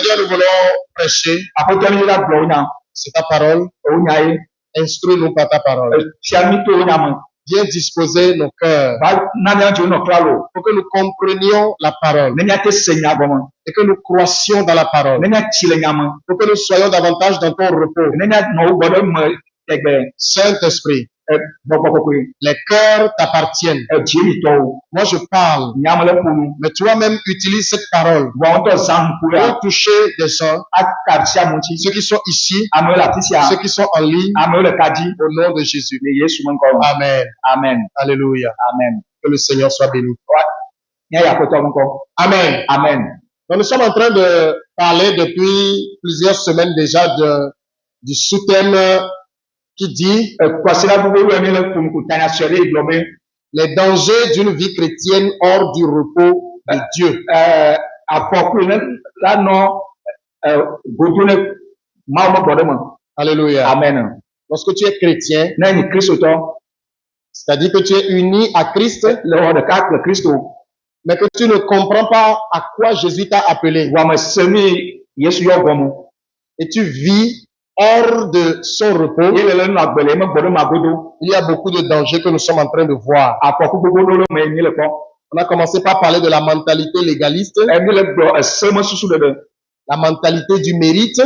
Seigneur, nous voulons prêcher. C'est ta parole. Instruis-nous par ta parole. Viens disposer nos cœurs pour que nous comprenions la parole et que nous croissions dans la parole, pour que nous soyons davantage dans ton repos. Saint-Esprit, les cœurs t'appartiennent. Moi je parle, mais toi-même utilise cette parole pour toucher des gens, ceux qui sont ici, ceux qui sont en ligne, au nom de Jésus. Amen. Amen. Alléluia. Amen. Que le Seigneur soit béni. Amen. Amen. Donc, nous sommes en train de parler depuis plusieurs semaines déjà du sous-thème qui dit les dangers d'une vie chrétienne hors du repos de Dieu. Alléluia. Amen. Lorsque tu es chrétien, c'est-à-dire que tu es uni à Christ, mais que tu ne comprends pas à quoi Jésus t'a appelé, et tu vis hors de son repos, il y a beaucoup de dangers que nous sommes en train de voir. On a commencé par parler de la mentalité légaliste, la mentalité du mérite,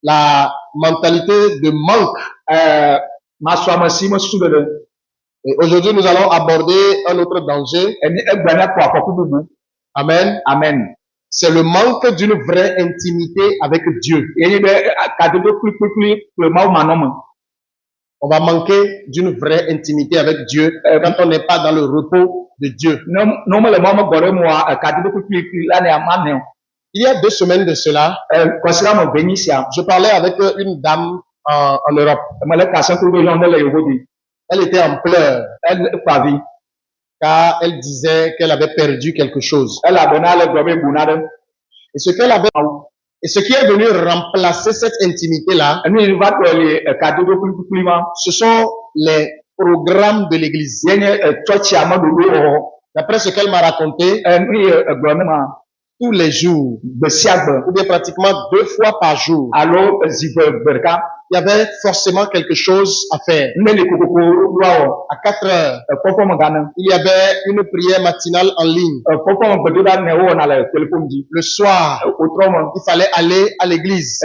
la mentalité de manque. Et aujourd'hui, nous allons aborder un autre danger. Amen. Amen. C'est le manque d'une vraie intimité avec Dieu. On va manquer d'une vraie intimité avec Dieu quand on n'est pas dans le repos de Dieu. Il y a 2 semaines de cela, je parlais avec une dame en Europe. Elle était en pleurs, car elle disait qu'elle avait perdu quelque chose. Et ce qui est venu remplacer cette intimité-là, ce sont les programmes de l'église. D'après ce qu'elle m'a raconté, tous les jours, ou bien pratiquement 2 fois par jour, il y avait forcément quelque chose à faire. À 4 heures, il y avait une prière matinale en ligne. Le soir, il fallait aller à l'église.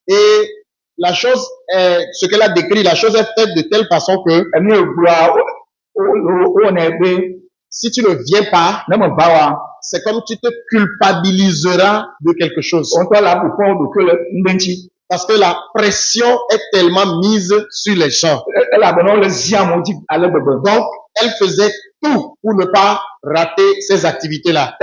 Et la chose est, ce qu'elle a décrit, la chose est faite de telle façon que si tu ne viens pas, c'est comme tu te culpabiliseras de quelque chose. Parce que la pression est tellement mise sur les gens. Donc, elle faisait tout pour ne pas rater ces activités-là.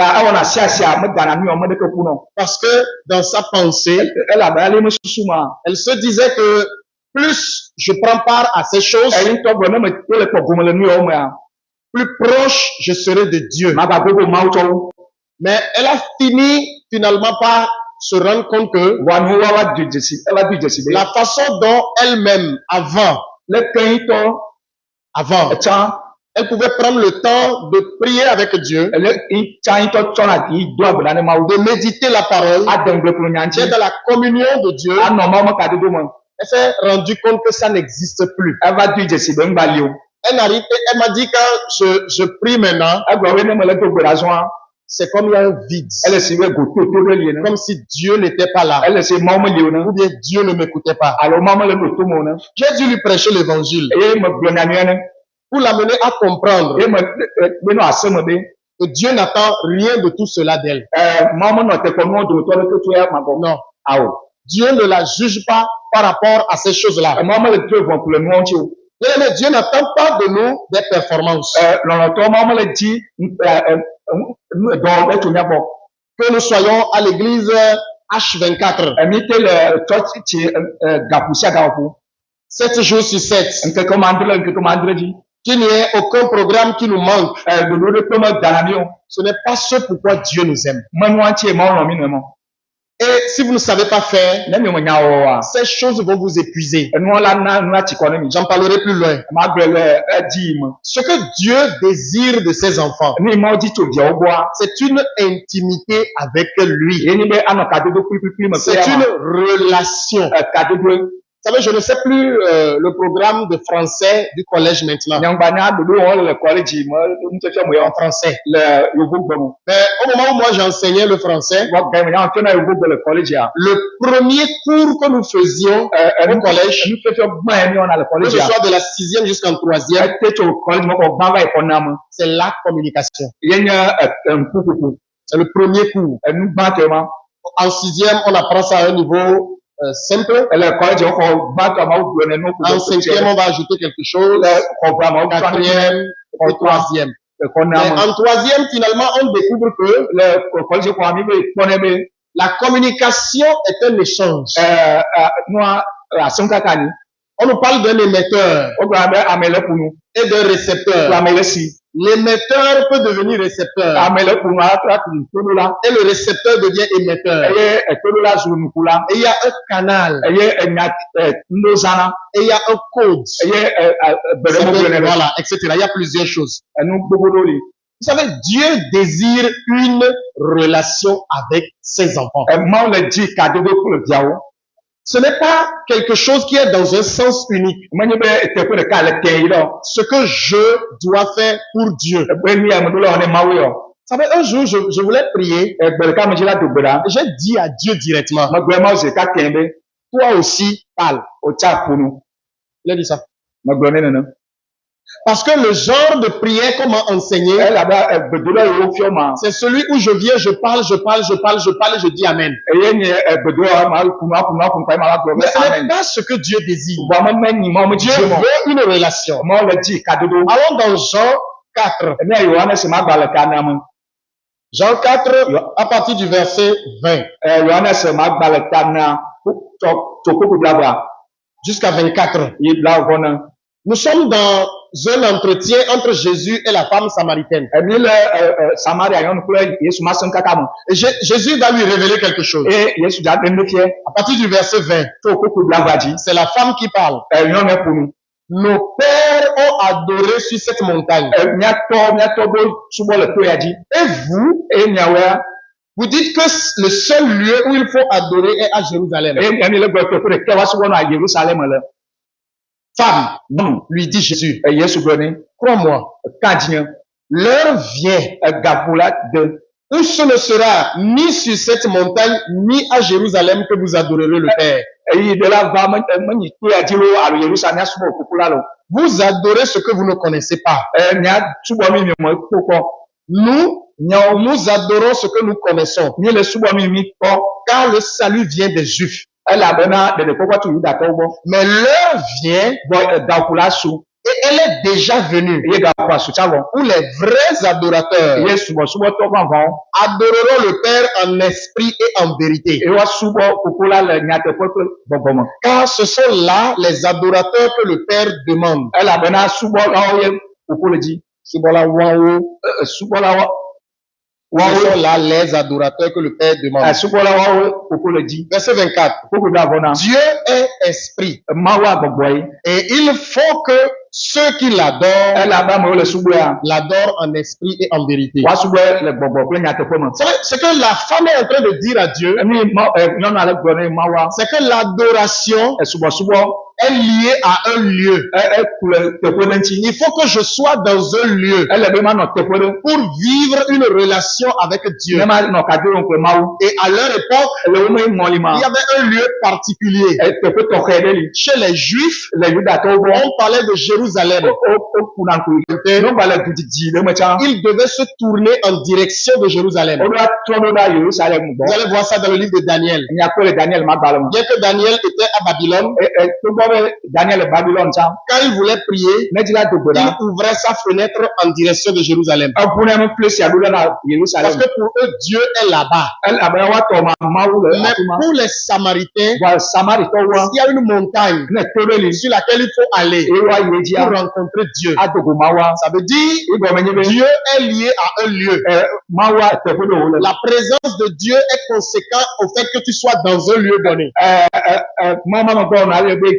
Parce que dans sa pensée, elle se disait que plus je prends part à ces choses, plus proche je serai de Dieu. Mais elle a fini finalement par se rendre compte que la façon dont elle-même, avant, elle pouvait prendre le temps de prier avec Dieu, de méditer la parole, d'être dans la communion de Dieu. Elle s'est rendue compte que ça n'existe plus. Elle m'a dit quand je prie maintenant, c'est comme il y a un vide. Comme si Dieu n'était pas là. Ou bien Dieu ne m'écoutait pas. J'ai dû lui prêcher l'évangile pour l'amener à comprendre que Dieu n'attend rien de tout cela d'elle. Non. Dieu ne la juge pas par rapport à ces choses-là. Dieu n'attend pas de nous des performances. Que nous soyons à l'église H24. 7 jours sur 7. Qu'il n'y ait aucun programme qui nous manque. Ce n'est pas ce pourquoi Dieu nous aime. Et si vous ne savez pas faire, ces choses vont vous épuiser. J'en parlerai plus loin. Ce que Dieu désire de ses enfants, c'est une intimité avec lui. C'est une relation. Vous savez, je ne sais plus le programme de français du collège maintenant. En français. Mais au moment où moi j'enseignais le français, le premier cours que nous faisions au collège, que ce soit de la 6e jusqu'en 3e, c'est la communication. C'est le premier cours. En 6e, on apprend ça à un niveau simple. En 5e, on va ajouter quelque chose. 4e et 3e. Mais en 3e, finalement, on découvre que la communication est un échange. On nous parle d'un émetteur et d'un récepteur. L'émetteur peut devenir récepteur. Et le récepteur devient émetteur. Et il y a un canal. Et il y a un code. Voilà, etc. Il y a plusieurs choses. Vous savez, Dieu désire une relation avec ses enfants. Ce n'est pas quelque chose qui est dans un sens unique. Ce que je dois faire pour Dieu. Vous savez, un jour, je voulais prier. J'ai dit à Dieu directement, toi aussi, parle. Il a dit ça. Parce que le genre de prière qu'on m'a enseigné, c'est celui où je viens, je parle et je dis Amen. Mais ce n'est pas ce que Dieu désire. Dieu veut une relation. Allons dans Jean 4. Jean 4, à partir du verset 20. Jusqu'à 24. Nous sommes dans un entretien entre Jésus et la femme samaritaine. Et Jésus va lui révéler quelque chose. À partir du verset 20, c'est la femme qui parle. Nos pères ont adoré sur cette montagne. Et vous dites que le seul lieu où il faut adorer est à Jérusalem. Femme, lui dit Jésus, crois-moi, l'heure vient où ce ne sera ni sur cette montagne, ni à Jérusalem que vous adorerez le Père. Vous adorez ce que vous ne connaissez pas. Nous adorons ce que nous connaissons. Car le salut vient des Juifs. Mais l'heure vient et elle est déjà venue où les vrais adorateurs adoreront le Père en esprit et en vérité. Car ce sont là les adorateurs que le Père demande. Ce sont là les adorateurs que le Père demande. Verset 24. Dieu est esprit. Et il faut que ceux qui l'adorent l'adorent en esprit et en vérité. Ce que la femme est en train de dire à Dieu, c'est que l'adoration est liée à un lieu. Il faut que je sois dans un lieu pour vivre une relation avec Dieu. Et à leur époque, il y avait un lieu particulier. Chez les Juifs, on parlait de Jérusalem. Ils devaient se tourner en direction de Jérusalem. Vous allez voir ça dans le livre de Daniel. Bien que Daniel était à Babylone, Daniel Babylone ça. Quand il voulait prier, Ne dit la il dogoda. ouvrait sa fenêtre en direction de Jérusalem. Abune me place ya dola na Parce Jérusalem. que pour eux, Dieu est là-bas. El abawa to ma mawu le Mais atuma. pour les Samaritains, Wa Samari to wa. il y a une montagne Ne tobeli. sur laquelle il faut aller E wa pour yedia. rencontrer Dieu. Adogo mawa. Ça veut dire Ibo menyebe. Dieu est lié à un lieu. Mawa tefolo wole. La présence de Dieu est conséquente au fait que tu sois dans un lieu donné. Mama mo go na le be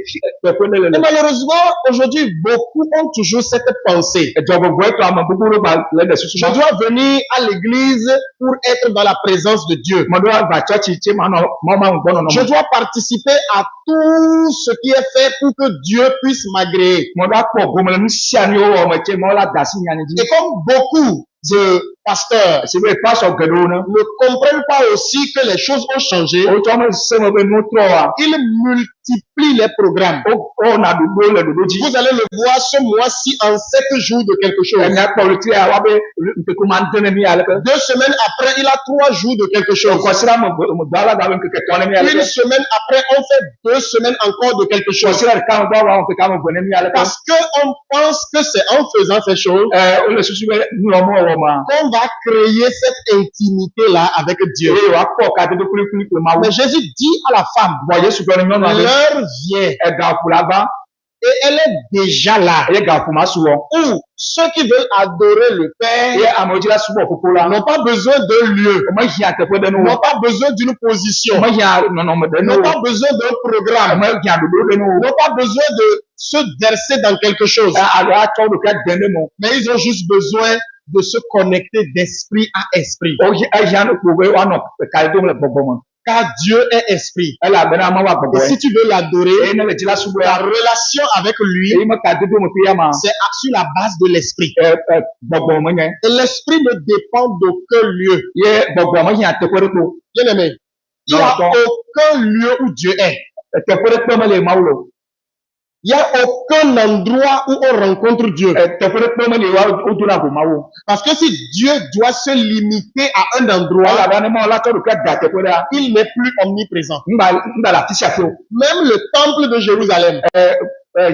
tefolo le. Et malheureusement, aujourd'hui, beaucoup ont toujours cette pensée. Jobo bo to ama buburu ba le de susu. Je dois venir à l'église pour être dans la présence de Dieu. Mo do ba church che ma no mama mo no no. Je dois participer à tout ce qui est fait pour que Dieu puisse m'agréer. Mo da po go mo ni sia ni o mo che mo la dasi nyane ji. Et comme beaucoup de pasteurs Se be pastor gedo na. ne comprennent pas aussi que les choses ont changé, O to mo se mo be no tro wa. ils multiplient les programmes. O na do le do ji. Vous allez le voir ce mois-ci en 7 jours de quelque chose. Na politi a wa be te ko man tene mi ala ka. 2 semaines après, il a 3 jours de quelque chose. Ko sira mo dala da ben ke tone mi ala Une ka. semaine après, on fait 2 semaines encore de quelque Ko chose. sira ka mo wa ko ka mo bone mi ala ka. Parce qu'on pense que c'est en faisant ces choses O le susu be ni o mo o ma. qu'on va créer cette intimité-là avec Dieu. E wa ko ka de kuli kuli ko ma wo. Mais Jésus dit à la femme, Bo Yesu ko ni no na be. l'heure vient E ga fu la ba. et elle est déjà là. E ga fu ma su wo. Où ceux qui veulent adorer le E Père amoji la su bo popo la. n'ont pas besoin d'un lieu, O ma hi ate ko de no. n'ont pas besoin d'une position, O ma hi no no mo de no. n'ont pas besoin d'un O programme, ma hi do de no. n'ont pas besoin de se verser dans quelque chose. Alo a to do ka de mo. Mais ils ont juste besoin de se connecter d'esprit à esprit. O hi a ya no ko be wa no ka do le bobo mo. Car Dieu est esprit. E la be na ma wa bobo. Et si tu veux l'adorer, E na le ti la su bo ta ya. relation avec lui, E ma ka de do mo fi ya ma. c'est sur la base de l'esprit. Bobo mo nye. Et l'esprit ne dépend d'aucun lieu. Ye bobo mo hi ate ko de ko. Bien aimé, il n'y a aucun lieu où Dieu est. Te ko de ko mo le ma wo. Il n'y a aucun endroit où on rencontre Dieu. Te ko de ko mo le wa o do na ko ma wo. Parce que si Dieu doit se limiter à un Wa endroit, la ba ne mo la to do ka da te ko da. il n'est plus omniprésent. Mba la ti sia fi o. Même le temple de Jérusalem,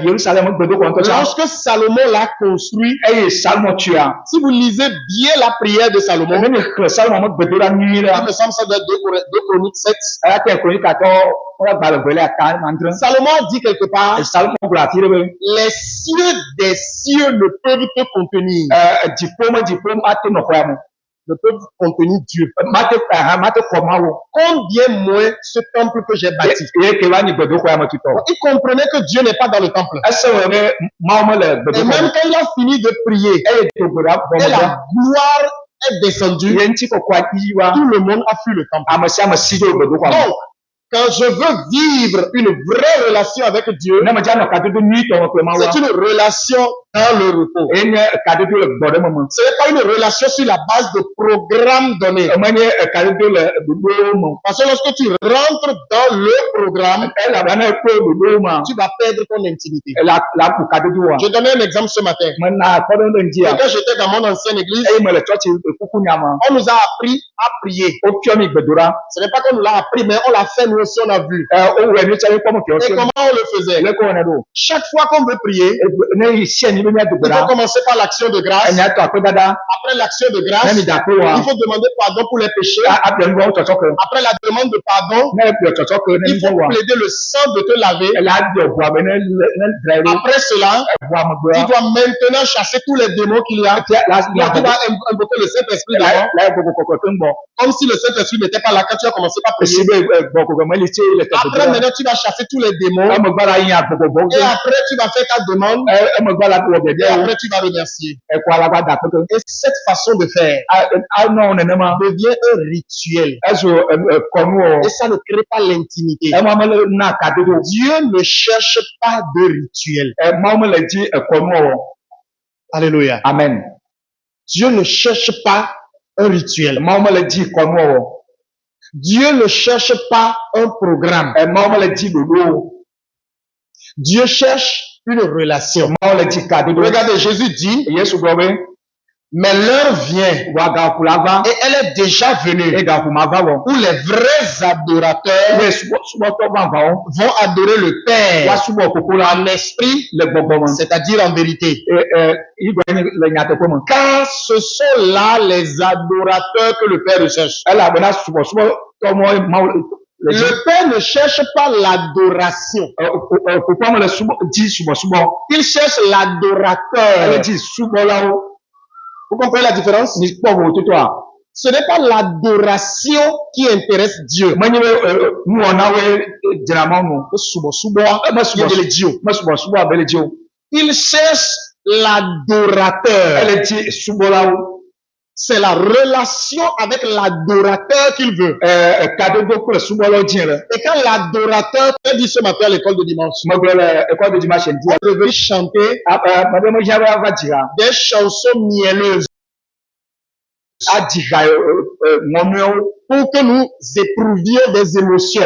Yerusalem gbedo ko nto sa. lorsque Salomon l'a construit, E Salmo tua. si vous lisez bien la prière de Salomon, Ne ni kle Salmo mo gbedo la ni il la. me semble que ça doit être 2 Chroniques 7, Aya te ko ni ka to o ba le bele aka mandre. Salomon dit quelque part, Salmo bla ti re. les cieux des cieux ne peuvent te contenir, Diplôme ate no kwa mo. ne peuvent contenir Dieu. Mate ko ma wo. Combien moins ce temple que j'ai bâti. E ke wa ni gbedo kwa mo ti to. Il comprenait que Dieu n'est pas dans le temple. Ese wo ne ma mo le Et gbedo ko. même quand il a fini de prier, E to gbedo bo et mo. la gloire est descendue, Ye nti ko kwa ti wa. tout le monde a fui le temple. Amasi amasi do gbedo kwa mo. Donc, quand je veux vivre une vraie relation avec Dieu, Ne mo ja no ka do ni to ko ma wa. c'est une relation dans le repos. E ne ka do le gbedo mo. Ce n'est pas une relation sur la base de programmes donnés. E mo ne ka do le gbedo mo. Parce que lorsque tu rentres dans le programme, E la ba na ko gbedo ma. tu vas perdre ton intimité. La ku ka do wa. Je donnais un exemple ce matin. Mo na ko do nji Et a. quand j'étais dans mon ancienne église, E mo le church kuku nyama. on nous a appris à prier. O pio mi gbedora. Ce n'est pas qu'on nous l'a appris, mais on l'a fait, nous aussi on a vu. O we ni chale ko mo ke o Et pio. comment on le faisait? Le ko na do. Chaque fois qu'on veut prier, Ne isi ni be mi il faut gbedora. commencer par l'action de grâce. Enya to akodada. Après l'action de Ne grâce, mi da ko wa. il faut demander pardon pour les péchés. A bien ngo to choko. Après la demande de pardon, Ne bi to choko ne il mi faut wa. plaider le sang de te laver. La bi o bua be ne drive. Après cela, Bua mo tu bua. dois maintenant chasser tous les démons qu'il y a. La Là, tu vas invoquer le Saint-Esprit devant, la go ko ko tembo. comme si le Saint-Esprit n'était pas là quand tu as commencé par prier. Si be go ko mo li che le te. Après, maintenant, tu vas chasser tous les démons. Mo gbara yin a go go. Et après, tu vas faire ta demande. Mo gbara ko be Et de. après, tu vas remercier. E ko ala ba da ko. Et cette façon de faire A no ne ne ma. devient un rituel. Eso ko nu o. Et ça ne crée pas l'intimité. E mo mo na ka do. Dieu ne cherche pas de rituel. E mo mo le ji ko nu o. Alléluia. Amen. Dieu ne cherche pas un rituel. Mo mo le ji ko nu o. Dieu ne cherche pas un programme. E mo mo le ji dodo. Dieu cherche une relation. Mo le ji ka dodo. Regardez, Jésus dit, Yesu go be. Mais l'heure vient et elle est déjà venue où les vrais adorateurs vont adorer le Père en esprit, c'est-à-dire en vérité. Car ce sont là les adorateurs que le Père recherche. Le Père ne cherche pas l'adoration. Il cherche l'adorateur. Vous comprenez la différence? Ce n'est pas l'adoration qui intéresse Dieu. Il cherche l'adorateur. C'est la relation avec l'adorateur qu'il veut. Et quand l'adorateur dit ce matin à l'école de dimanche, on devait chanter des chansons mielleuses pour que nous éprouvions des émotions,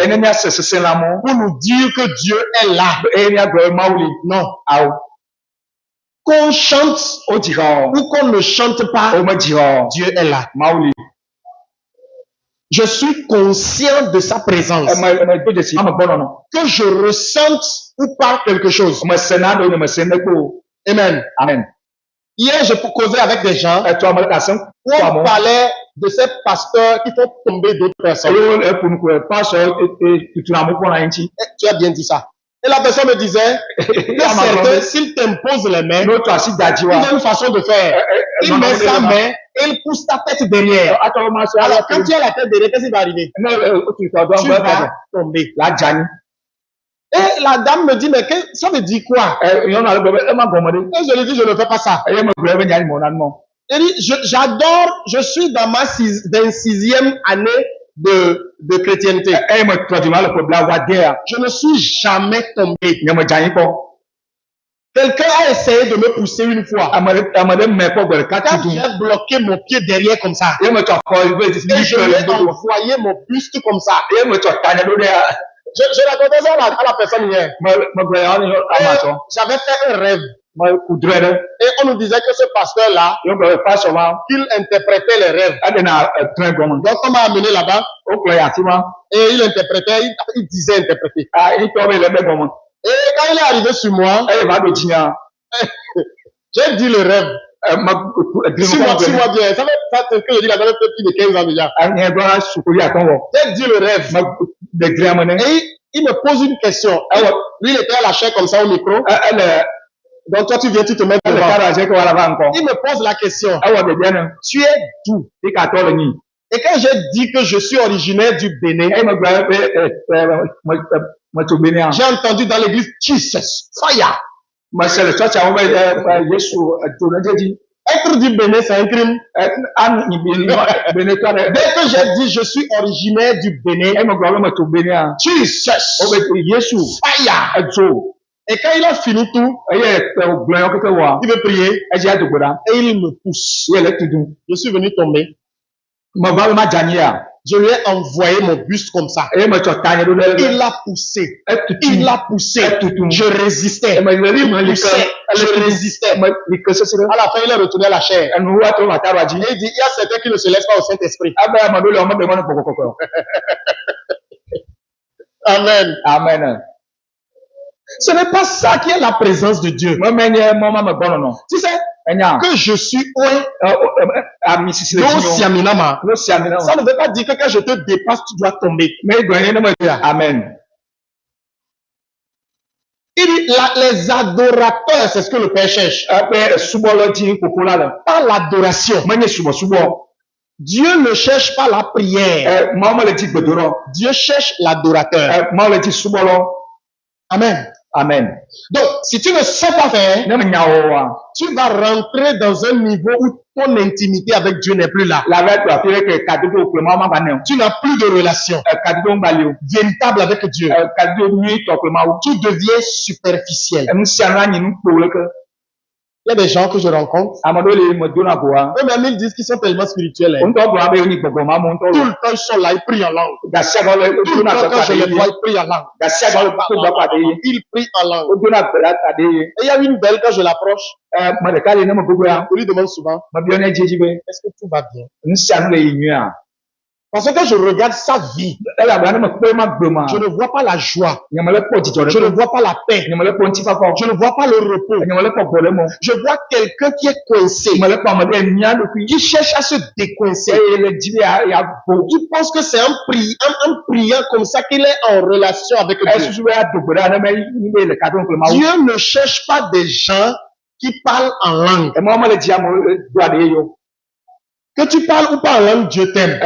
pour nous dire que Dieu est là. Non. Qu'on chante ou qu'on ne chante pas, Dieu est là. Je suis conscient de sa présence. Que je ressente ou pas quelque chose. Amen. Amen. Hier, je causais avec des gens où on parlait de ces pasteurs qui font tomber d'autres personnes. Tu as bien dit ça. Et la personne me disait que certains, s'il t'impose les mains, il a une façon de faire. Il met sa main et il pousse ta tête derrière. Alors, quand tu as la tête derrière, qu'est-ce qui va arriver? Tu vas tomber. Et la dame me dit, mais ça veut dire quoi? Et je lui dis, je ne fais pas ça. Elle dit, j'adore, je suis dans ma 26e année de chrétienté. Je ne suis jamais tombé. Quelqu'un a essayé de me pousser une fois. Quand j'ai bloqué mon pied derrière comme ça, et je lui ai envoyé mon buste comme ça. Je racontais ça à la personne hier. J'avais fait un rêve. Et on nous disait que ce pasteur-là, qu'il interprétait les rêves. Donc on m'a amené là-bas. Et il interprétait, il disait interpréter. Et quand il est arrivé sur moi, j'ai dit le rêve. Suis-moi bien. Ça fait que je dis là, ça fait plus de 15 ans déjà. J'ai dit le rêve. Et il me pose une question. Lui, il était à la chair comme ça au micro. Donc toi, tu viens, tu te mets devant. Il me pose la question. Tu es d'où? Et quand j'ai dit que je suis originaire du Bénin, j'ai entendu dans l'église Jesus, fire. Être du Bénin, c'est un crime. Dès que j'ai dit je suis originaire du Bénin, Jesus, fire. Et quand il a fini tout, il veut prier et il me pousse. Je suis venu tomber. Je lui ai envoyé mon buste comme ça. Il l'a poussé. Il l'a poussé. Je résistais. Il poussait. Je résistais. À la fin, il est retourné à la chair. Et il dit, il y a certains qui ne se laissent pas au Saint-Esprit. Amen. Amen. Ce n'est pas ça qui est la présence de Dieu. Tu sais, que je suis ça ne veut pas dire que quand je te dépasse, tu dois tomber. Amen. Il dit, les adorateurs, c'est ce que le Père cherche. Pas l'adoration. Dieu ne cherche pas la prière. Dieu cherche l'adorateur. Amen. Amen. Donc, si tu ne sais pas faire, tu vas rentrer dans un niveau où ton intimité avec Dieu n'est plus là. Tu n'as plus de relation véritable avec Dieu. Tu deviens superficiel. Il y a des gens que je rencontre. Amadou me donne à boire. Eux-mêmes, ils disent qu'ils sont tellement spirituels. On doit boire avec une bonne maman. Tout le temps, ils sont là, ils prient en langue. Tout Tout le temps, quand je les vois, ils prient en langue. Ils prient en langue. Et il y a une belle, quand je l'approche, je lui demande souvent, est-ce que tout va bien? Parce que quand je regarde sa vie, je ne vois pas la joie. Je ne vois pas la paix. Je ne vois pas le repos. Je vois quelqu'un qui est coincé, qui cherche à se décoincer. Il pense que c'est en priant comme ça qu'il est en relation avec Dieu. Dieu ne cherche pas des gens qui parlent en langue. Que tu parles ou pas en langue, Dieu t'aime.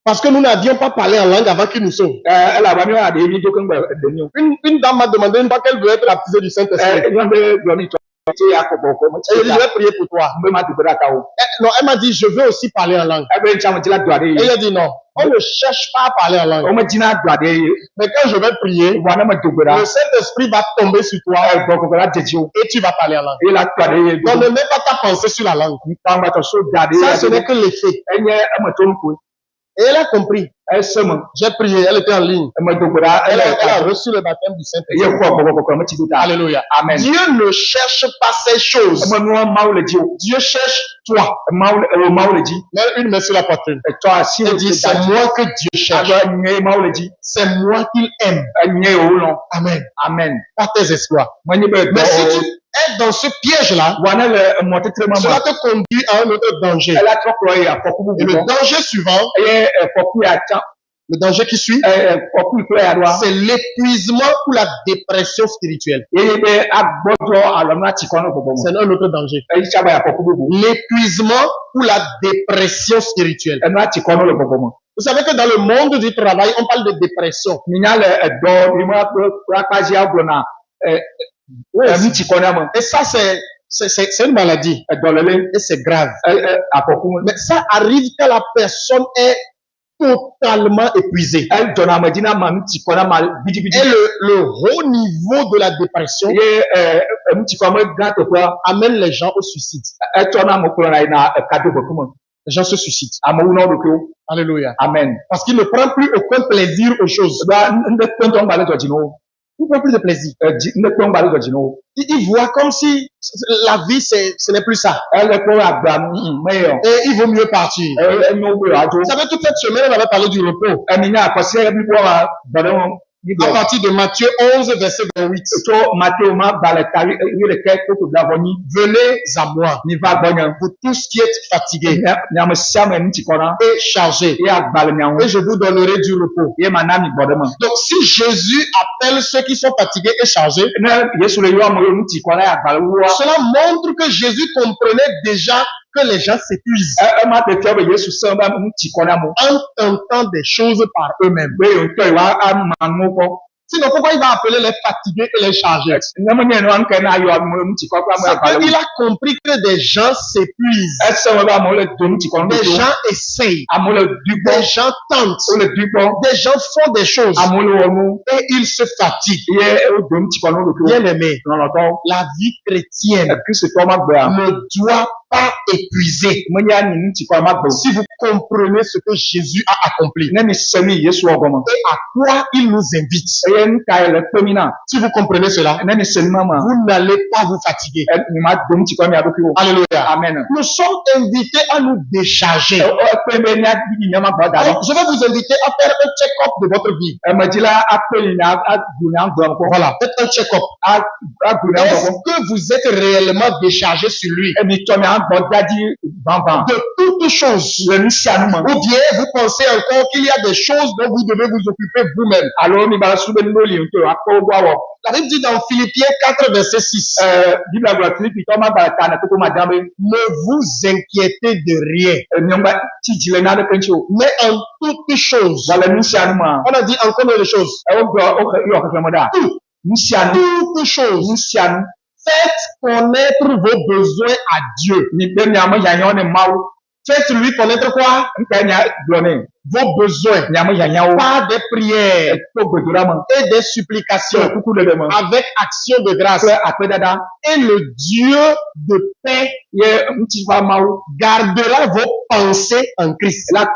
Parce que nous n'avions pas parlé en langue avant qu'il nous sauve. Une dame m'a demandé une fois qu'elle veut être baptisée du Saint-Esprit. Elle dit, je vais prier pour toi. Non, elle m'a dit, je veux aussi parler en langue. Et elle a dit, non, on ne cherche pas à parler en langue. Mais quand je vais prier, le Saint-Esprit va tomber sur toi et tu vas parler en langue. Donc ne mets pas ta pensée sur la langue. Ça, ce n'est que l'effet. Et elle a compris. J'ai prié, elle était en ligne. Elle a reçu le baptême du Saint-Esprit. Alléluia. Amen. Dieu ne cherche pas ces choses. Dieu cherche toi. Mets une main sur la poitrine. Elle dit, c'est moi que Dieu cherche. C'est moi qu'il aime. Amen. Amen. Pas tes espoirs. Mais si tu es dans ce piège-là, cela te conduit à un autre danger. Et le danger suivant, le danger qui suit, c'est l'épuisement ou la dépression spirituelle. C'est un autre danger. L'épuisement ou la dépression spirituelle. Vous savez que dans le monde du travail, on parle de dépression. Et ça, c'est une maladie. Et c'est grave. Mais ça arrive quand la personne est totalement épuisée. Et le haut niveau de la dépression amène les gens au suicide. Les gens se suicident. Alléluia. Amen. Parce qu'il ne prend plus aucun plaisir aux choses. Il ne prend plus de plaisir. Il voit comme si la vie, ce n'est plus ça. Et il vaut mieux partir. Vous savez, toute cette semaine, on avait parlé du repos. À partir de Matthieu 11, verset 28. Venez à moi, vous tous qui êtes fatigués et chargés, et je vous donnerai du repos. Donc, si Jésus appelle ceux qui sont fatigués et chargés, cela montre que Jésus comprenait déjà que les gens s'épuisent en tentant des choses par eux-mêmes. Sinon, pourquoi il va appeler les fatigués et les chargés? Il a compris que des gens s'épuisent. Des gens essayent. Des gens tentent. Des gens font des choses. Et ils se fatiguent. Bien aimé, la vie chrétienne ne doit pas épuiser. Si vous comprenez ce que Jésus a accompli et à quoi il nous invite, si vous comprenez cela, vous n'allez pas vous fatiguer. Alléluia. Amen. Nous sommes invités à nous décharger. Alors, je vais vous inviter à faire un check-up de votre vie. Voilà, faites un check-up. Est-ce que vous êtes réellement déchargé sur lui de toutes choses? Ou bien vous pensez encore qu'il y a des choses dont vous devez vous occuper vous-même? La Bible dit dans Philippiens 4, verset 6. Ne vous inquiétez de rien, mais en toutes choses. On a dit en combien de choses? Toutes choses. Faites connaître vos besoins à Dieu. Faites-lui connaître quoi? vos besoins par des prières et des supplications avec action de grâce. Et le Dieu de paix gardera vos pensées en Christ. Donc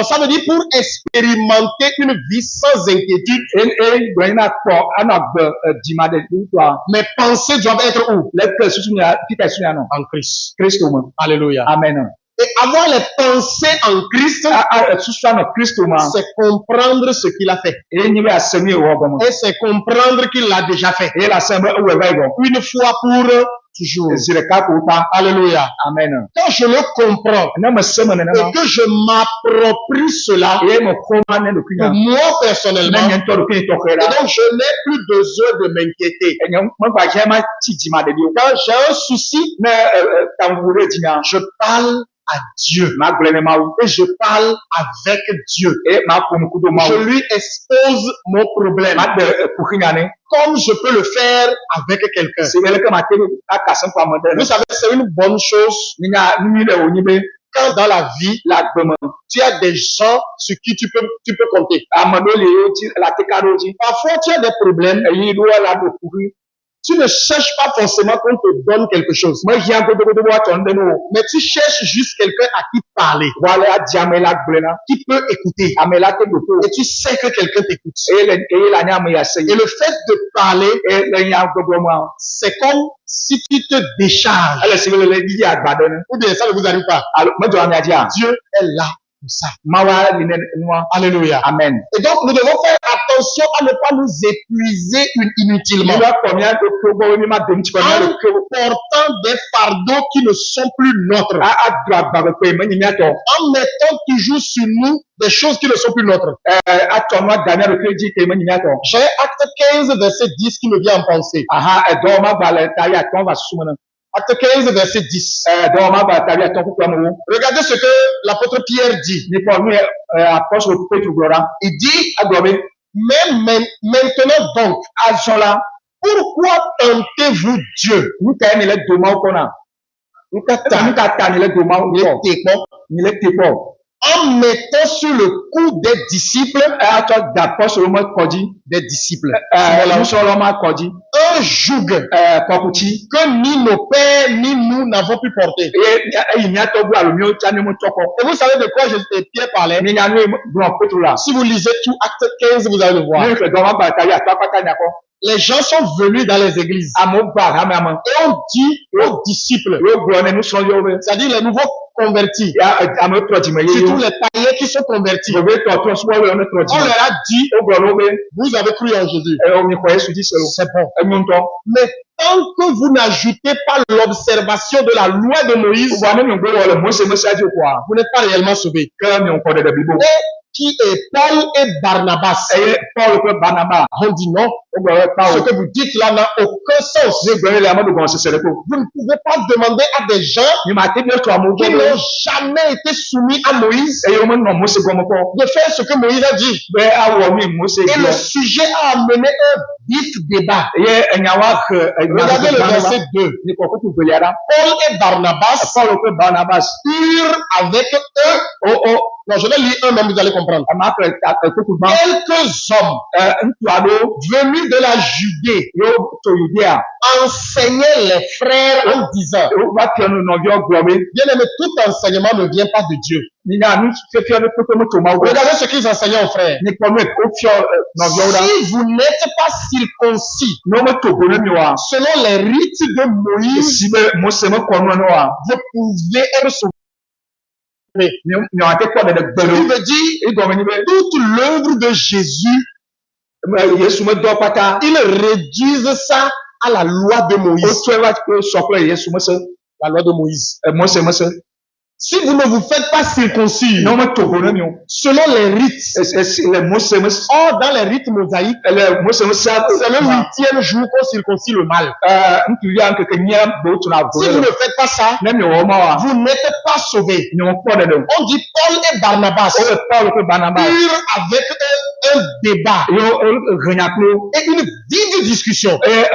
ça veut dire pour expérimenter une vie sans inquiétude, mes pensées doivent être où? En Christ. Alléluia. Amen. Et avoir les pensées en Christ, c'est comprendre ce qu'il a fait. Et c'est comprendre qu'il l'a déjà fait. Une fois pour toujours. Alléluia. Amen. Quand je le comprends et que je m'approprie cela, pour moi personnellement, et donc je n'ai plus besoin de m'inquiéter. Quand j'ai un souci, je parle à Dieu. Et je parle avec Dieu. Je lui expose mon problème. Comme je peux le faire avec quelqu'un. Vous savez, c'est une bonne chose. Quand dans la vie, tu as des gens sur qui tu peux compter. Parfois, tu as des problèmes. Tu ne cherches pas forcément qu'on te donne quelque chose. Mais tu cherches juste quelqu'un à qui parler. Qui peut écouter. Et tu sais que quelqu'un t'écoute. Et le fait de parler, c'est comme si tu te décharges. Ou bien ça ne vous arrive pas. Dieu est là. Ça. Alléluia. Amen. Et donc, nous devons faire attention à ne pas nous épuiser inutilement. En portant des fardeaux qui ne sont plus nôtres. En mettant toujours sur nous des choses qui ne sont plus nôtres. J'ai Acte 15, verset 10 qui me vient en pensée. Acte 15, verset 10. Regardez ce que l'apôtre Pierre dit. Il dit, mais maintenant donc, pourquoi tentez-vous Dieu? En mettant sur le cou des disciples, un joug que ni nos pères ni nous n'avons pu porter. Et vous savez de quoi Pierre parlait? Si vous lisez tout Acte 15, vous allez le voir. Les gens sont venus dans les églises et on dit aux disciples, c'est-à-dire les nouveaux convertis, surtout les païens qui sont convertis, on leur a dit, vous avez cru en Jésus, c'est bon. Mais tant que vous n'ajoutez pas l'observation de la loi de Moïse, vous n'êtes pas réellement sauvés. Qui est Paul et Barnabas. On dit non. Ce que vous dites là n'a aucun sens. Vous ne pouvez pas demander à des gens qui n'ont jamais été soumis à Moïse de faire ce que Moïse a dit. Et le sujet a amené un vif débat. Regardez le verset 2. Paul et Barnabas eurent avec eux. Non, je vais lire un même, vous allez comprendre. Quelques hommes venus de la Judée enseignaient les frères en disant, bien aimé, tout enseignement ne vient pas de Dieu. Regardez ce qu'ils enseignaient aux frères. Si vous n'êtes pas circoncis selon les rites de Moïse, vous pouvez être sauvés. Il veut dire toute l'œuvre de Jésus, ils réduisent ça à la loi de Moïse. La loi de Moïse. Si vous ne vous faites pas circoncis selon les rites, or dans les rites mosaïques, c'est le 8e jour qu'on circoncis le mâle. Si vous ne faites pas ça, vous n'êtes pas sauvés. On dit Paul et Barnabas eurent avec eux un débat et une vive discussion. C'est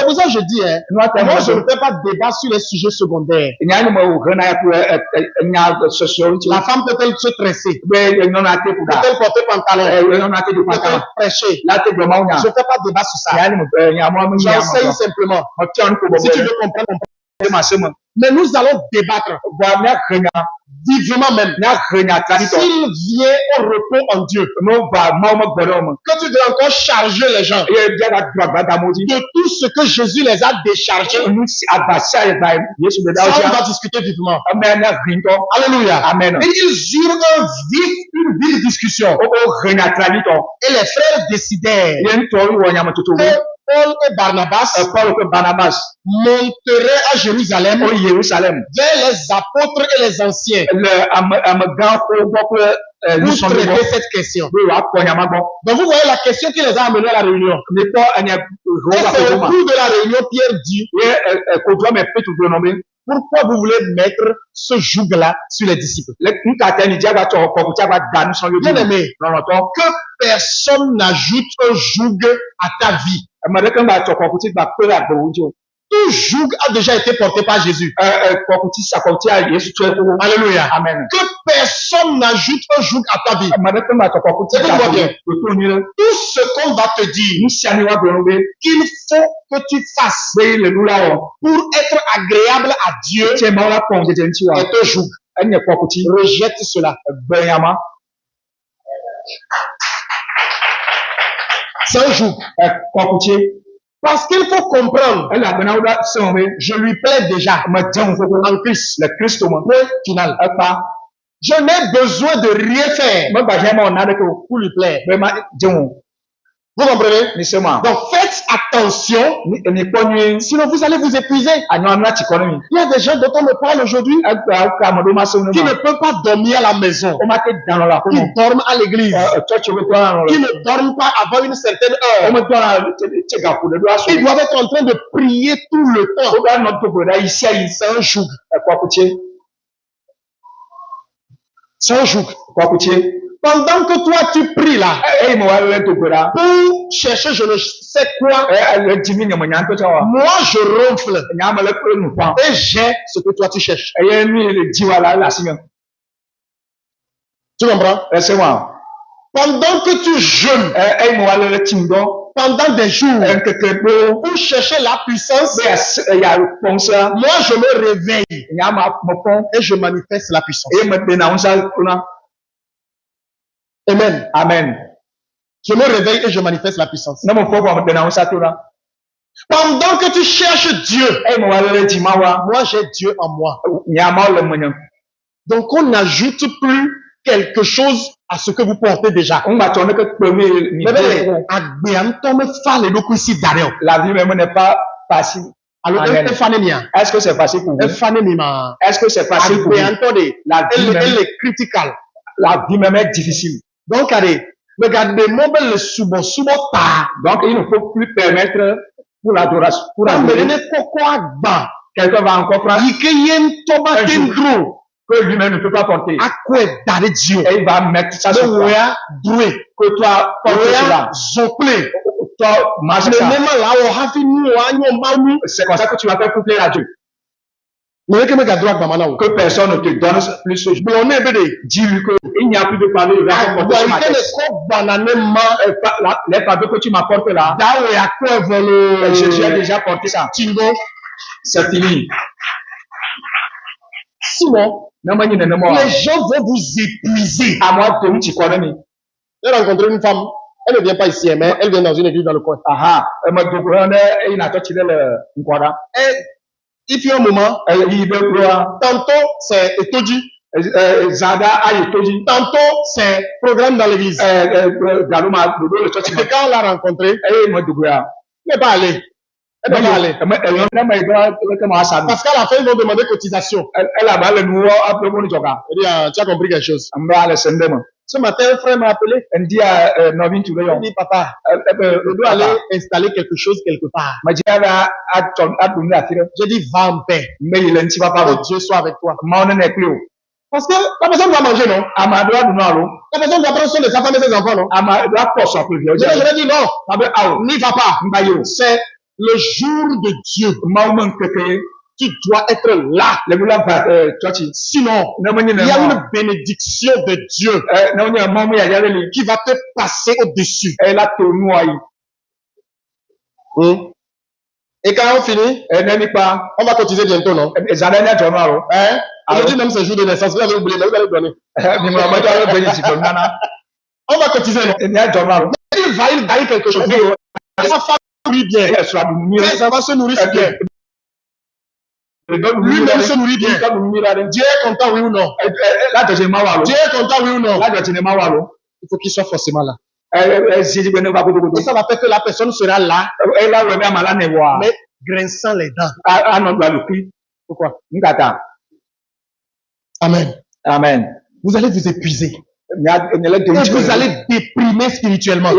pour ça que je dis, moi je ne fais pas de débat sur les sujets secondaires. La femme peut-elle se tresser? Peut-elle porter pantalon? Peut-elle prêcher? Je ne fais pas de débat sur ça. J'enseigne simplement. Si tu veux comprendre, mais nous allons débattre vivement même. S'il vient au repos en Dieu, que tu dois encore charger les gens de tout ce que Jésus les a déchargés. Ça, on va discuter vivement. Alléluia. Amen. Et ils eurent une vive discussion. Et les frères décidèrent que Paul et Barnabas monteraient à Jérusalem vers les apôtres et les anciens pour traiter cette question. Donc vous voyez la question qui les a amenés à la réunion. Et c'est au cours de la réunion, Pierre dit, pourquoi vous voulez mettre ce joug-là sur les disciples? Bien aimé, que personne n'ajoute un joug à ta vie. Tout joug a déjà été porté par Jésus. Alléluia. Amen. Que personne n'ajoute un joug à ta vie. Écoute-moi bien. Tout ce qu'on va te dire qu'il faut que tu fasses pour être agréable à Dieu est un joug. Rejette cela. C'est un joug. Parce qu'il faut comprendre, je lui plais déjà en Christ, le Christ au point final. Je n'ai besoin de rien faire pour lui plaire. Vous comprenez? Donc faites attention, sinon vous allez vous épuiser. Il y a des gens dont on me parle aujourd'hui qui ne peuvent pas dormir à la maison, qui dorment à l'église, qui ne dorment pas avant une certaine heure. Ils doivent être en train de prier tout le temps. C'est un joug. C'est un joug. Pendant que toi tu pries là, pour chercher je ne sais quoi, moi je ronfle et j'ai ce que toi tu cherches. Tu comprends? Pendant que tu jeûnes, pendant des jours, pour chercher la puissance, moi je me réveille et je manifeste la puissance. Amen. Amen. Je me réveille et je manifeste la puissance. Pendant que tu cherches Dieu, moi j'ai Dieu en moi. Donc on n'ajoute plus quelque chose à ce que vous portez déjà. La vie même n'est pas facile. Alors, est-ce que c'est facile pour vous? Est-ce que c'est facile pour vous? La vie même est critical. La vie même est difficile. Donc, regardez, donc il ne faut plus permettre pour l'adoration. Quelqu'un va encore prendre un jour que lui-même ne peut pas porter. Et il va mettre ça sur toi. Que toi portes cela. Toi, marche ça. C'est comme ça que tu vas faire coupler à Dieu. Que personne ne te donne plus ce jour. Dis-lui qu'il n'y a plus de fardeau. Les fardeaux que tu m'apportes là, Jésus a déjà porté ça. C'est fini. Simon, les gens vont vous épuiser. À moi, j'ai rencontré une femme. Elle ne vient pas ici, mais elle vient dans une église dans le coin. Et il fait un moment, tantôt c'est Etoji, tantôt c'est programme dans l'église. Et quand on l'a rencontré, il n'est pas allé. Elle n'est pas allée. Parce qu'à la fin, ils vont demander cotisation. Elle a dit, tu as compris quelque chose. Ce matin, un frère m'a appelé. Il dit, papa, je dois aller installer quelque chose quelque part. J'ai dit, va en paix. Que Dieu soit avec toi. Parce que la personne doit manger, non? Amadou Adunalo. La personne doit prendre soin de sa femme et ses enfants, non? Amadou Aposo Apollo. Je dis non. N'y va pas. C'est le jour de Dieu. Tu dois être là. Sinon, il y a une bénédiction de Dieu qui va te passer au-dessus. Et quand on finit, on va cotiser bientôt, non? Hein? Aujourd'hui même c'est jour de naissance, vous avez oublié, mais vous allez donner. On va cotiser, non? Il va y quelque chose. Sa femme nourrit bien. Ça va se nourrir bien. Lui-même se nourrit bien. Dieu est content, oui ou non? Dieu est content, oui ou non? Il faut qu'il soit forcément là. Et ça va faire que la personne sera là, mais grinçant les dents. Pourquoi? Amen. Amen. Vous allez vous épuiser. Et vous allez déprimer spirituellement.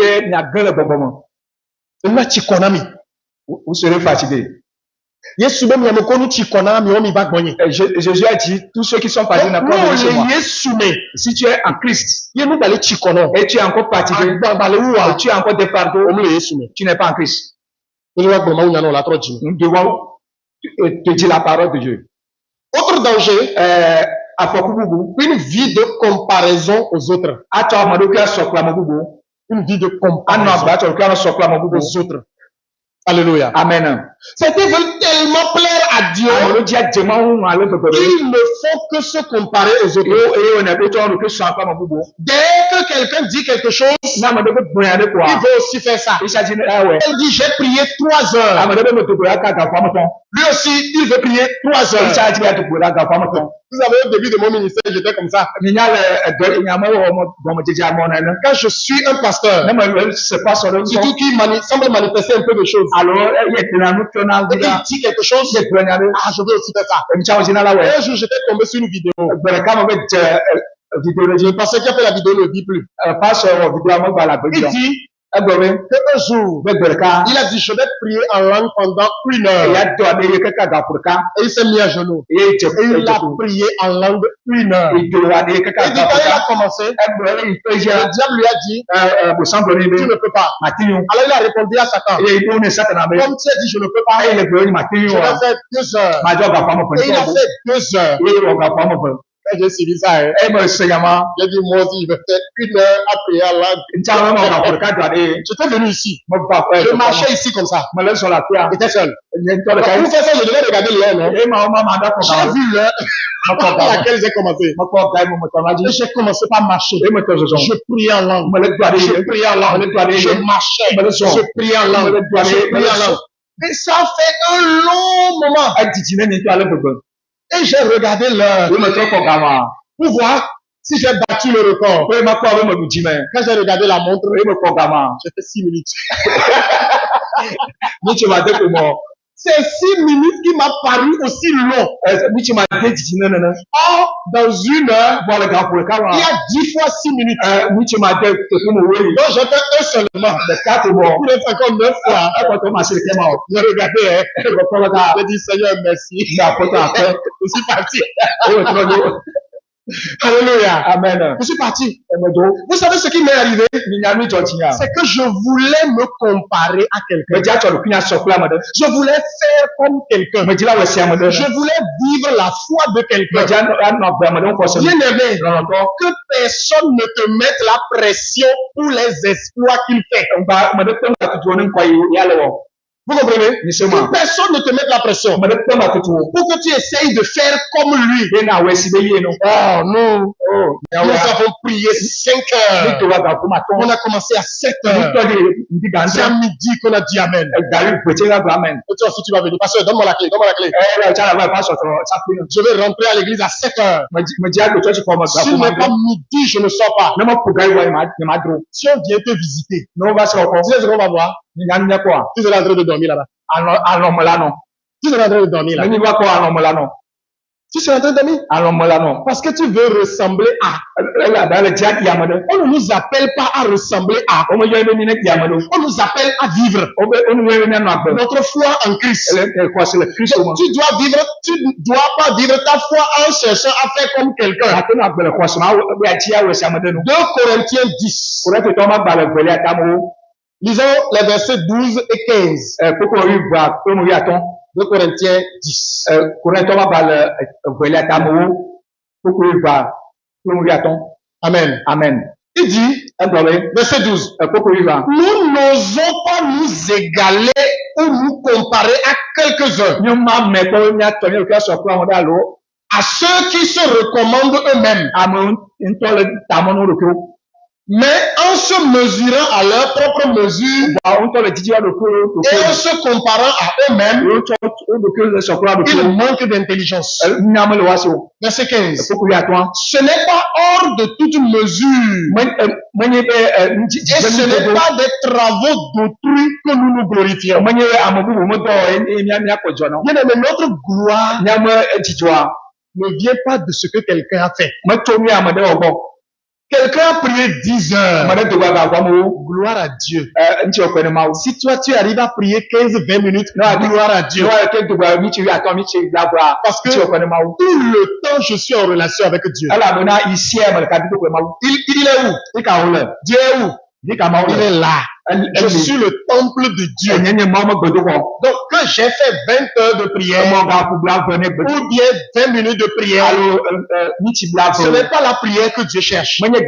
Vous serez fatigué. Jésus a dit, tous ceux qui sont fatigués n'ont pas besoin de moi. Si tu es en Christ, et tu es encore fatigué, tu es encore des fardeaux, tu n'es pas en Christ. Nous devons te dire la parole de Dieu. Autre danger, une vie de comparaison aux autres. Une vie de comparaison aux autres. Alléluia. Amen. Certains veulent tellement plaire à Dieu. Ils ne font que se comparer aux autres. Dès que quelqu'un dit quelque chose, il veut aussi faire ça. Elle dit, j'ai prié 3 heures. Lui aussi, il veut prier 3 heures. Vous savez, au début de mon ministère, j'étais comme ça. Quand je suis un pasteur, surtout qui semble manifester un peu de choses. Et il dit quelque chose, je veux aussi faire ça. Un jour, j'étais tombé sur une vidéo. Je pensais qu'il a fait la vidéo, ne le dit plus. Il dit, un jour, il a dit, je vais prier en langue pendant 1 heure. Et il s'est mis à genoux. Et il a prié en langue 1 heure. Et quand il a commencé, le diable lui a dit, tu ne peux pas. Alors il a répondu à Satan. Comme tu as dit, je ne peux pas. Je vais faire 2 heures. Et il a fait 2 heures. J'ai suivi ça. J'ai dit, moi aussi, je vais faire 1 heure à prier en langue. J'étais venu ici. Je marchais ici comme ça. J'étais seul. Pour faire ça, je devais regarder l'heure, non? J'ai vu l'heure à laquelle j'ai commencé. Et j'ai commencé par marcher. Je priais en langue. Je priais en langue. Je marchais. Je priais en langue. Je priais en langue. Et ça fait un long moment. Et j'ai regardé l'heure pour voir si j'ai battu le record. Quand j'ai regardé la montre, j'ai fait 6 minutes. C'est 6 minutes qui m'a paru aussi long. Or, dans 1 heure, il y a 10 fois 6 minutes. Donc, j'ai fait un seulement. Il reste encore 9 fois. J'ai regardé, j'ai dit, Seigneur, merci. Je suis parti. Alléluia. Amen. Je suis parti. Vous savez ce qui m'est arrivé? C'est que je voulais me comparer à quelqu'un. Je voulais faire comme quelqu'un. Je voulais vivre la foi de quelqu'un. Bien aimé, que personne ne te mette la pression pour les exploits qu'il fait. Vous comprenez? Que personne ne te mette la pression pour que tu essayes de faire comme lui. Oh non. Nous avons prié 5 heures. On a commencé à 7 heures. C'est à midi qu'on a dit Amen. Et toi aussi tu vas venir. Pasteur, donne-moi la clé. Je vais rentrer à l'église à 7 heures. S'il n'est pas midi, je ne sors pas. Si on vient te visiter, tu sais ce qu'on va voir? Tu seras en train de dormir là-bas. Tu seras en train de dormir là. Tu es en train d'aimer? Alors, moi, là, non. Parce que tu veux ressembler à. Dans le diable, il y a madame. On ne nous appelle pas à ressembler à. On nous appelle à vivre. Notre foi en Christ. Tu dois vivre, tu ne dois pas vivre ta foi en cherchant à faire comme quelqu'un. 2 Corinthiens 10. Lisons les versets 12 et 15. 2 Corinthiens 10. Amen. Amen. Il dit, verset 12, nous n'osons pas nous égaler ou nous comparer à quelques-uns, à ceux qui se recommandent eux-mêmes, mais en se mesurant à leur propre mesure et en se comparant à eux-mêmes, ils manquent d'intelligence. Verset 15. Ce n'est pas hors de toute mesure et ce n'est pas des travaux d'autrui que nous nous glorifions. Bien-aimé, notre gloire ne vient pas de ce que quelqu'un a fait. Quelqu'un a prié 10 heures. Gloire à Dieu. Si toi tu arrives à prier 15-20 minutes, gloire à Dieu. Parce que tout le temps je suis en relation avec Dieu. Il est où? Dieu est où? Il est là. Je suis le temple de Dieu. Donc, quand j'ai fait 20 heures de prière, ou bien 20 minutes de prière, ce n'est pas la prière que Dieu cherche. C'est le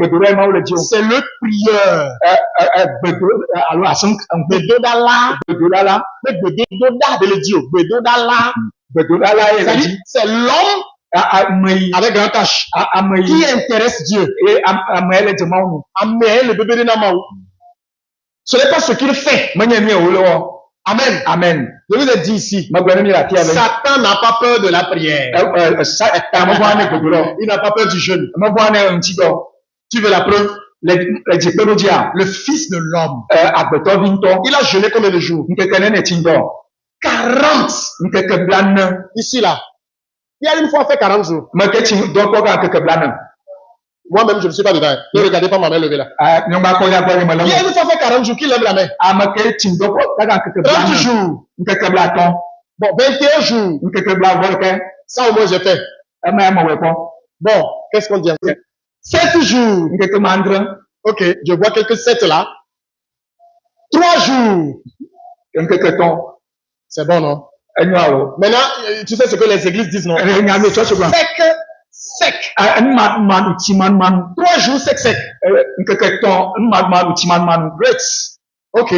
prieur. C'est l'homme avec un tâche qui intéresse Dieu. Le bébé de Namaou. Ce n'est pas ce qu'il fait. Amen. Amen. Je vous ai dit ici, Satan n'a pas peur de la prière. Il n'a pas peur du jeûne. Tu veux la preuve? Le fils de l'homme, il a jeûné combien de jours? 40. Ici là. Il y a une fois fait 40 jours. Moi-même, je ne suis pas dedans. Ne regardez pas ma main levée là. Il y a une fois fait 40 jours, qui lève la main? 30 jours. Bon, 21 jours. Ça au moins j'ai fait. Bon, qu'est-ce qu'on dit après? 7 jours. Ok, je vois quelques 7 là. 3 jours. C'est bon, non? Maintenant, tu sais ce que les églises disent, non? Sec. 3 jours sec. Great. Ok.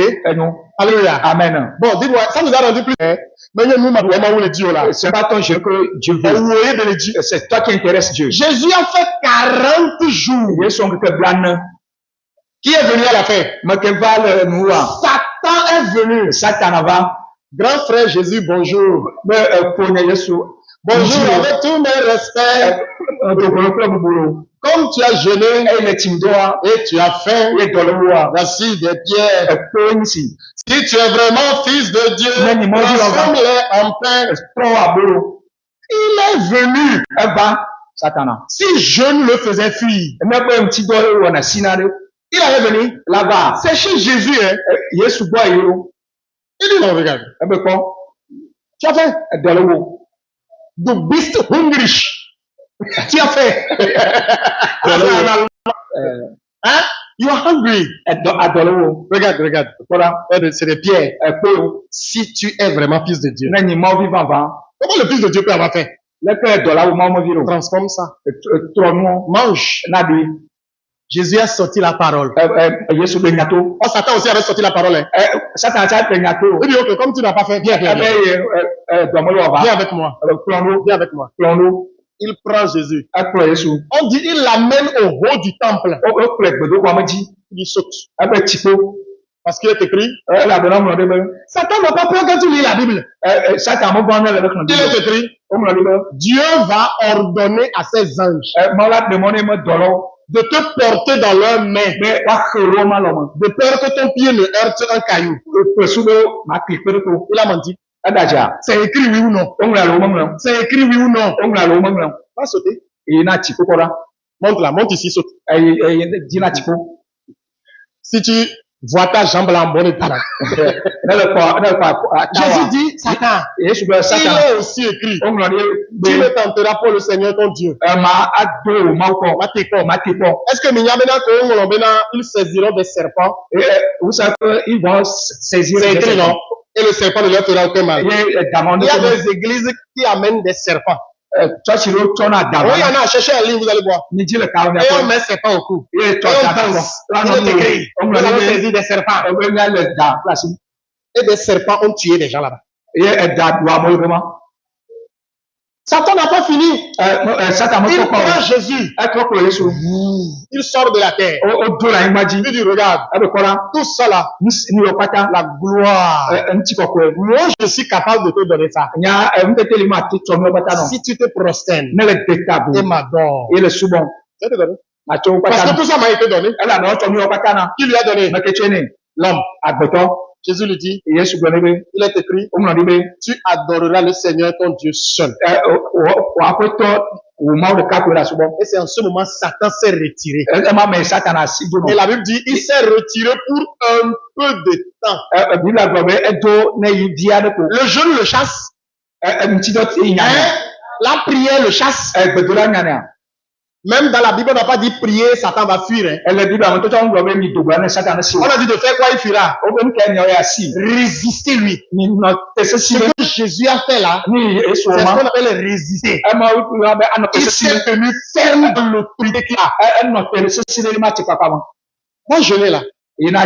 Alléluia. Amen. Bon, dites-moi, ça nous a rendu plus. Mais nous, où le Dieu là? C'est pas ton Dieu que Dieu veut. C'est toi qui intéresse Dieu. Jésus a fait 40 jours. Qui est venu à la fin? Satan est venu. Grand frère Jésus, bonjour. Bonjour, avec tous mes respects. Comme tu as jeûné et tu as faim, voici des pierres. Si tu es vraiment fils de Dieu, transforme-les en pain. Il est venu. Si jeûne le faisait fuir, il allait venir là-bas. C'est chez Jésus, hein. Il dit non, regarde. Tu as faim. Du bist hungrig. Tu as faim. Hein? You are hungry. Regarde. Voilà. C'est des pierres. Si tu es vraiment fils de Dieu. Comment le fils de Dieu peut avoir faim? Transforme ça. Mange. Jésus a sorti la parole. Oh, Satan aussi avait sorti la parole. Hein. Il dit, ok, comme tu n'as pas fait, viens avec moi. Il prend Jésus. On dit, il l'amène au haut du temple. Il saute. Parce qu'il est écrit, Satan n'a pas peur quand tu lis la Bible. Il est écrit, Dieu va ordonner à ses anges de te porter dans leurs mains, de peur que ton pied ne heurte un caillou. Il a menti. Adaja. C'est écrit oui ou non? Ongra lo manglam. C'est écrit oui ou non? Ongra lo manglam. Va sauter. Et na chikokora. Monte là, monte ici, saute. Dina chiko. Si tu vois ta jambe là en bon état là. Jésus dit, Satan, il est aussi écrit. Tu ne tenteras pas le Seigneur ton Dieu. Est-ce que ils saisiront des serpents? Vous savez qu'ils vont saisir des serpents. Non? Et le serpent ne leur fera aucun mal. Il y a des églises qui amènent des serpents. Oui, il y en a, cherchez en ligne, vous allez voir. Et on met serpent au cou. Et on danse. Il est écrit. Vous allez saisir des serpents. Et des serpents ont tué des gens là-bas. Satan n'a pas fini. Il prend Jésus. Il sort de la terre. Il dit, regarde, tout ça là, la gloire. Moi, je suis capable de te donner ça. Si tu te prosternes et m'adores, je vais te donner. Parce que tout ça m'a été donné. Qui lui a donné? L'homme. Jésus lui dit, il est écrit, tu adoreras le Seigneur ton Dieu seul. Et c'est en ce moment Satan s'est retiré. Et la Bible dit, il s'est retiré pour un peu de temps. Le jeûne le chasse. La prière le chasse. Même dans la Bible, on n'a pas dit prier, Satan va fuir. Hein. On a dit de faire quoi il fuira? Résister lui. Ce que Jésus a fait là, c'est ce qu'on appelle résister. Il s'est tenu ferme dans l'autorité qu'il a. Moi, je l'ai là. Non,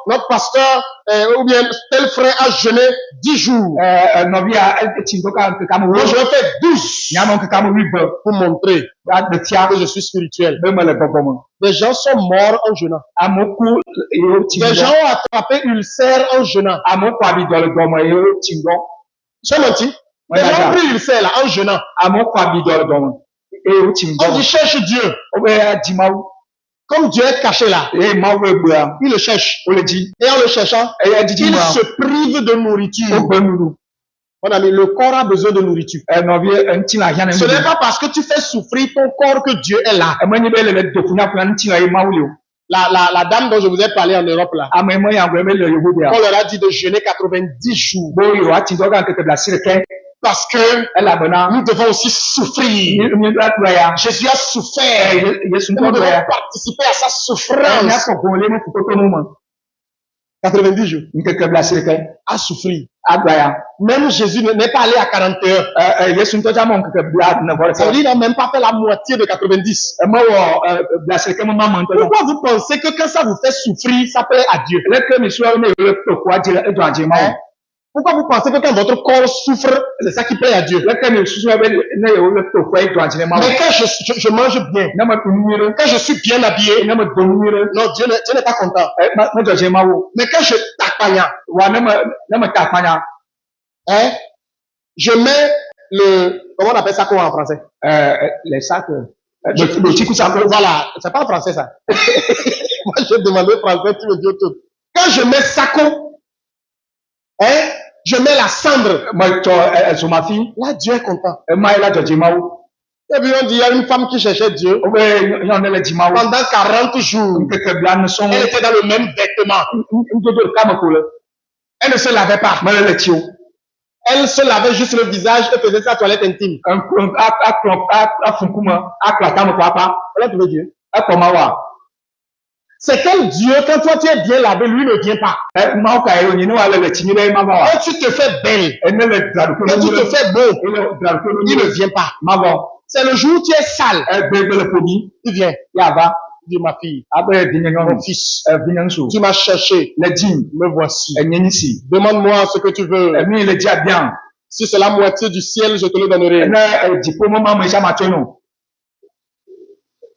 notre pasteur ou bien tel frère a jeûné 10 jours. Moi, je vais faire 12 pour montrer que je suis spirituel. Des gens sont morts en jeûnant. Des gens ont attrapé ulcère en jeûnant. C'est menti. Des gens ont pris ulcère là en jeûnant. On dit cherche Dieu. Comme Dieu est caché là, il le cherche. Et en le cherchant, il se prive de nourriture. Mon ami, le corps a besoin de nourriture. Ce n'est pas parce que tu fais souffrir ton corps que Dieu est là. La dame dont je vous ai parlé en Europe là, on leur a dit de jeûner 90 jours. Parce que nous devons aussi souffrir. Jésus a souffert. Nous devons participer à sa souffrance. 90 jours. À souffrir. Même Jésus n'est pas allé à 40 heures. Ça veut dire qu'il n'a même pas fait la moitié de 90. Pourquoi vous pensez que quand ça vous fait souffrir, ça plaît à Dieu? Pourquoi vous pensez que quand votre corps souffre, c'est ça qui plaît à Dieu? Mais quand je mange bien, quand je suis bien habillé, non, Dieu n'est pas content. Mais quand je tapagna, hein, je mets comment on appelle ça quoi en français? Les sacs. Voilà, c'est pas en français ça. Moi je demandais français, tu me dis tout. Quand je mets saco, hein, je mets la cendre. Là, Dieu est content. Et puis on dit, il y a une femme qui cherchait Dieu. Pendant 40 jours, elle était dans le même vêtement. Elle ne se lavait pas. Elle se lavait juste le visage et faisait sa toilette intime. Voilà, tu veux dire. C'est quel Dieu, quand toi tu es bien lavé, lui ne vient pas. Quand tu te fais belle, quand tu te fais beau, il ne vient pas. C'est le jour où tu es sale, il vient. Dis ma fille, mon fils, tu m'as cherché, me voici. Demande-moi ce que tu veux. Si c'est la moitié du ciel, je te le donnerai.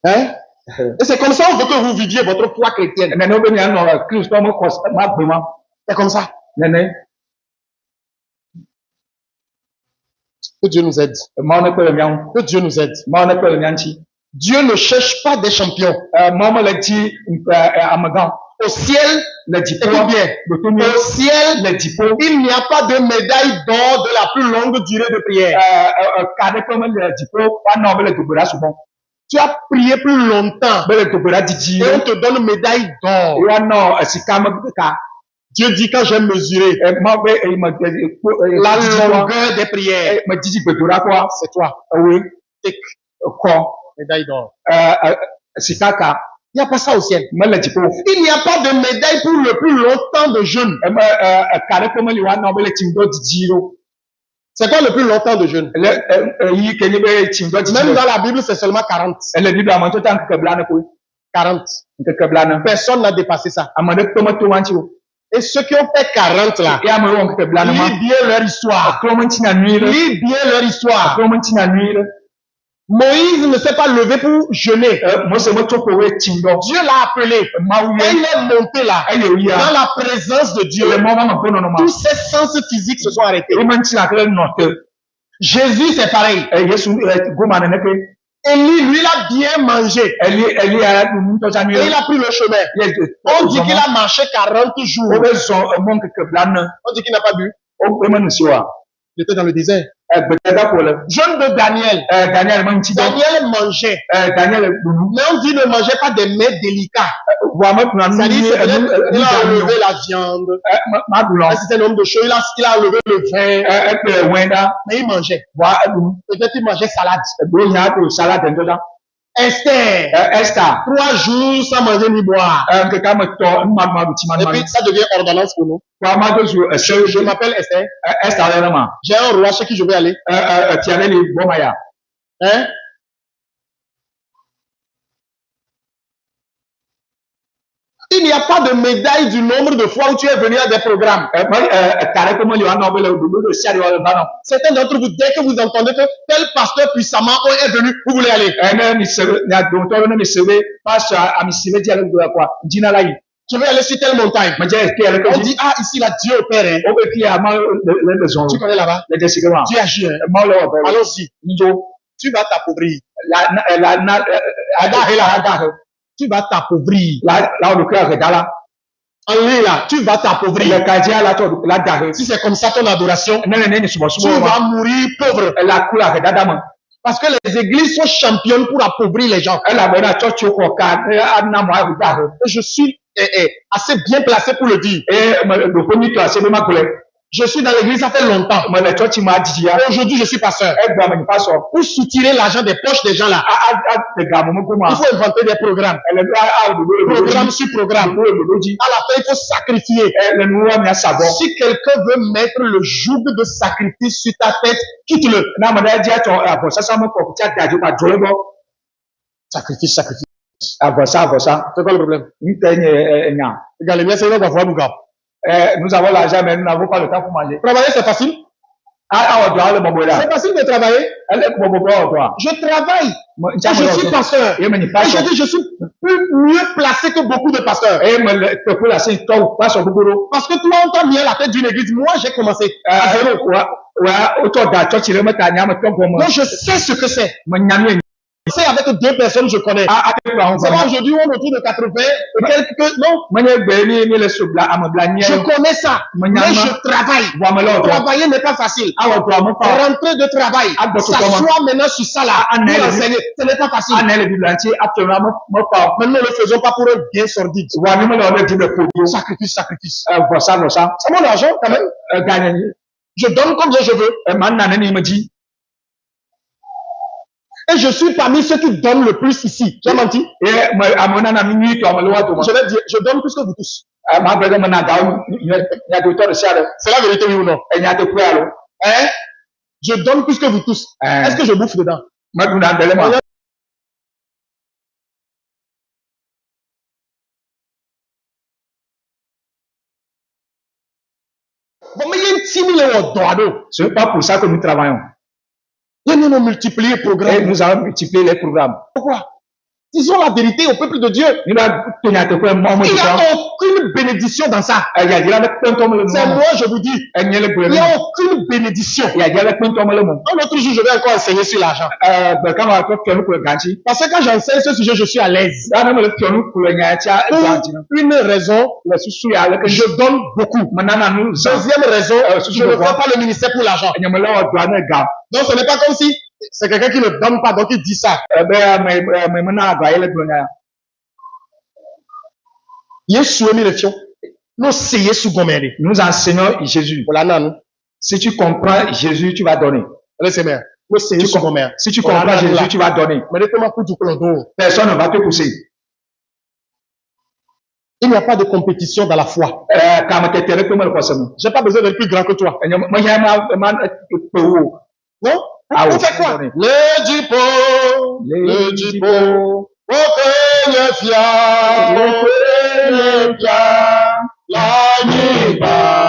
Hein? Et c'est comme ça on veut que vous viviez votre foi chrétienne. C'est comme ça. Que Dieu nous aide. Que Dieu nous aide. Dieu ne cherche pas des champions. Au ciel, le écoute diplôme, bien, le au ciel, le diplôme, il n'y a pas de médaille d'or de la plus longue durée de prière. cadre comme le diplôme, pas non, mais le double souvent. Tu as prié plus longtemps Mais le double et dit, on te donne médaille d'or. ouais, non, c'est quand même cas. Dieu dit quand j'ai mesuré La la longueur des prières, me dit que tu quoi? c'est toi. Oui, Tic, quoi? médaille d'or. C'est caca. Il n'y a pas ça au ciel. Mais le diplôme, Il n'y a pas de médaille pour le plus longtemps de jeûne. cadre comme le one, non, mais le team d'eau dit, C'est quoi le plus longtemps de jeûne? Même dans la Bible, c'est seulement 40. le Bible a montré tant que blâne, 40. que blâne. Personne n'a dépassé ça. À mon tomato, Et ceux qui ont fait 40 là, et à mon que blâne, lis bien leur histoire. Lis bien leur histoire. Moïse ne s'est pas levé pour jeûner. Moi, c'est moi, tout pour Dieu l'a appelé. Et il est monté là. Dans la présence de Dieu, tous ses sens physiques se sont arrêtés. Jésus, c'est pareil. Élie, lui, il a bien mangé. Et il a pris le chemin. On dit qu'il a marché 40 jours. On dit qu'il n'a pas bu. Il était dans le désert. Jeûne de Daniel. Daniel mangeait. Mais on dit ne mangeait pas des mets délicats. C'est-à-dire, il a enlevé la viande. C'est un homme de chaud. Il a enlevé le vin. Mais il mangeait. Peut-être il mangeait salade. Esther. 3 jours sans manger ni boire. Et puis ça devient ordonnance pour nous. Je m'appelle Esther. J'ai un roi chez qui je vais aller. Hein? Il n'y a pas de médaille du nombre de fois où tu es venu à des programmes. Certains d'entre vous, dès que vous entendez que tel pasteur puissamment est venu, vous voulez aller. Je vais aller sur telle montagne. On dit, ah, ici, là, Dieu opère. Hein. Tu connais là-bas? Dieu agit. Hein. Allons-y. Tu vas t'appauvrir. Tu vas t'appauvrir. En ligne là, tu vas t'appauvrir. Si c'est comme ça ton adoration, tu vas mourir pauvre. Parce que les églises sont championnes pour appauvrir les gens. Et je suis assez bien placé pour le dire. Je suis dans l'église, ça fait longtemps. Aujourd'hui, je suis pasteur. Pour soutirer l'argent des poches des gens là, il faut inventer des programmes. Programme sur programme. À la fin, il faut sacrifier. Si quelqu'un veut mettre le joug de sacrifice sur ta tête, quitte-le. Sacrifice. C'est quoi le problème? Regarde, les miens, c'est nous avons l'argent, mais nous n'avons pas le temps pour manger. Travailler, c'est facile. C'est facile de travailler. Je travaille. Je suis pasteur. Et je dis, je suis mieux placé que beaucoup de pasteurs. Parce que toi, on t'a mis à la tête d'une église. Moi, j'ai commencé à zéro. Donc, je sais ce que c'est. C'est avec 2 personnes que je connais. C'est pas aujourd'hui, on est autour de 80 et quelques, non. Je connais ça. Mais je travaille. Travailler n'est pas facile. Rentrer de travail. S'asseoir maintenant sur ça là. Pour enseigner. Ce n'est pas facile. Mais nous ne le faisons pas pour un bien sordide. Sacrifice. C'est mon argent, quand même. Je donne comme je veux. Et je suis parmi ceux qui donnent le plus ici. J'ai menti? Je vais dire, je donne plus que vous tous. C'est la vérité, oui ou non? Hein? Je donne plus que vous tous. Est-ce que je bouffe dedans? Bon, mais il y a une 6 000 euros. Ce n'est pas pour ça que nous travaillons. Et nous avons multiplié les programmes. Et nous avons multiplié les programmes. Pourquoi? Disons la vérité au peuple de Dieu. Il n'y a aucune bénédiction dans ça. C'est moi, je vous dis. Il n'y a aucune bénédiction. Un autre jour, je vais encore enseigner sur l'argent. Parce que quand j'enseigne ce sujet, je suis à l'aise. Pour une raison, je donne beaucoup. Deuxième raison, je ne prends pas le ministère pour l'argent. Donc ce n'est pas comme si c'est quelqu'un qui ne donne pas, donc il dit ça. Nous enseignons Jésus. Si tu comprends Jésus, tu vas donner. Si tu comprends Jésus, tu vas donner. Personne ne va te pousser. Il n'y a pas de compétition dans la foi. J'ai pas besoin d'être plus grand que toi. Non? On fait quoi? Le dipo, la